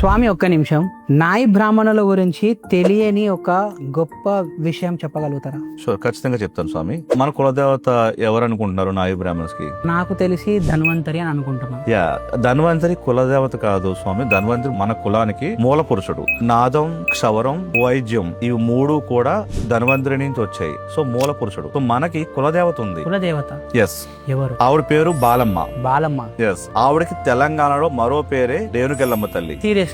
స్వామి ఒక్క నిమిషం, నాయి బ్రాహ్మణుల గురించి తెలియని ఒక గొప్ప విషయం చెప్పగలుగుతారా? ఖచ్చితంగా చెప్తాను స్వామి. మన కులదేవత ఎవరు అనుకుంటున్నారు నాయి బ్రాహ్మణ్స్ కి? నాకు తెలిసి ధన్వంతరి అని అనుకుంటున్నాను. ధన్వంతరి కులదేవత కాదు స్వామి. ధన్వంతరి మన కులానికి మూల పురుషుడు. నాదం, క్షవరం, వైద్యం ఇవి మూడు కూడా ధన్వంతరి నుంచి వచ్చాయి. సో మూల పురుషుడు. సో మనకి కులదేవత ఉంది. కులదేవత ఎస్. ఎవరు? ఆవిడ పేరు బాలమ్మ. బాలమ్మ. ఎస్. ఆవిడకి తెలంగాణలో మరో పేరే రేణుకెల్లమ్మ తల్లి. సీరియస్లీ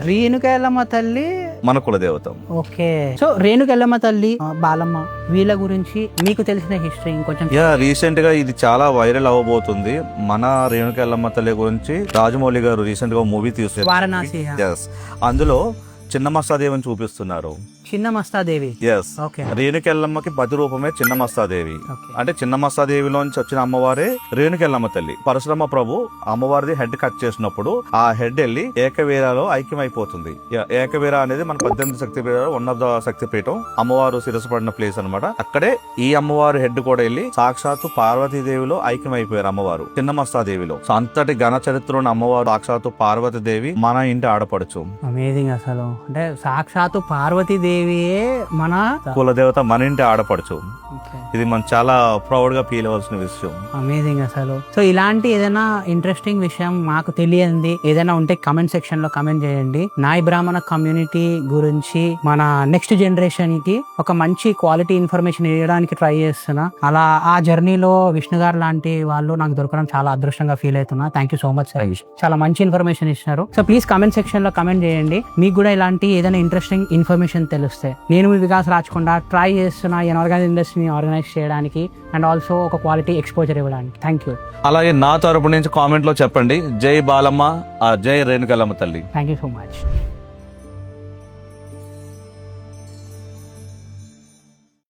రేణుకెల్లమ్మ తల్లి మన కులదేవత. ఓకే. సో రేణుకెల్లమ్మ తల్లి, బాలమ్మ వీళ్ళ గురించి మీకు తెలిసిన హిస్టరీ ఇంకొంచెం? రీసెంట్ గా ఇది చాలా వైరల్ అవ్వబోతుంది. మన రేణుకెల్లమ్మ తల్లి గురించి రాజమౌళి గారు రీసెంట్ గా మూవీ తీశారు, వారణాసి. అందులో చిన్న మస్తాదేవిని చూపిస్తున్నారు. చిన్న మస్తాదేవి. ఎస్. రేణుకెల్లమ్మకి పతి రూపమే చిన్న మస్తాదేవి. అంటే చిన్న మస్తాదేవిలోంచి వచ్చిన అమ్మవారే రేణుకెల్లమ్మ తల్లి. పరశురామ ప్రభు అమ్మవారిది హెడ్ కట్ చేసినప్పుడు ఆ హెడ్ వెళ్ళి ఏకవీరాలో ఐక్యమైపోతుంది. ఏకవీర అనేది మన 18 శక్తిపీఠాలు వన్ ఆఫ్ ద శక్తిపీఠం. అమ్మవారు శిరస్సు పడిన ప్లేస్ అనమాట. అక్కడే ఈ అమ్మవారి హెడ్ కూడా వెళ్ళి సాక్షాత్తు పార్వతీదేవిలో ఐక్యమైపోయారు అమ్మవారు చిన్న మస్తాదేవిలో. సో అంతటి ఘన చరిత్ర ఉన్న అమ్మవారు సాక్షాత్తు పార్వతీదేవి మన ఇంటి ఆడపడుచు. అమేజింగ్. అసలు అంటే సాక్షాత్తు పార్వతీదేవి మన కులదేవత, మన ఇంటి ఆడపడుచు. ఇది మనం చాలా ప్రౌడ్ గా ఫీల్ అవ్వాల్సిన విషయం. అమేజింగ్ అసలు. సో ఇలాంటి ఏదైనా ఇంట్రెస్టింగ్ విషయం మాకు తెలియంది ఏదైనా ఉంటే కమెంట్ సెక్షన్ లో కమెంట్ చేయండి. నాయి బ్రాహ్మణ కమ్యూనిటీ గురించి మన నెక్స్ట్ జనరేషన్ కి ఒక మంచి క్వాలిటీ ఇన్ఫర్మేషన్ ఇవ్వడానికి ట్రై చేస్తున్నా. అలా ఆ జర్నీలో విష్ణు గారు లాంటి వాళ్ళు నాకు దొరకడం చాలా అదృష్టంగా ఫీల్ అవుతున్నా. Thank you so much sir. చాలా మంచి ఇన్ఫర్మేషన్ ఇచ్చినారు. సో ప్లీజ్ కమెంట్ సెక్షన్ లో కమెంట్ చేయండి. మీకు కూడా ఇలాంటి ఏదైనా ఇంట్రెస్టింగ్ ఇన్ఫర్మేషన్ తెలిస్తే. నేను మీ వికాస్ రాచకొండ ట్రై చేస్తున్నా ఈ ఆర్గనైజ్ ఇండస్ట్రీని ఆర్గనైజ్ చేయడానికి అండ్ ఆల్సో ఒక క్వాలిటీ ఎక్స్పోజర్ ఇవ్వడానికి. Thank you. అలాగే నా తరపు నుంచి కామెంట్ లో చెప్పండి, జై బాలమ్మ, జై రేణుకెల్లమ్మ తల్లి. Thank you so much.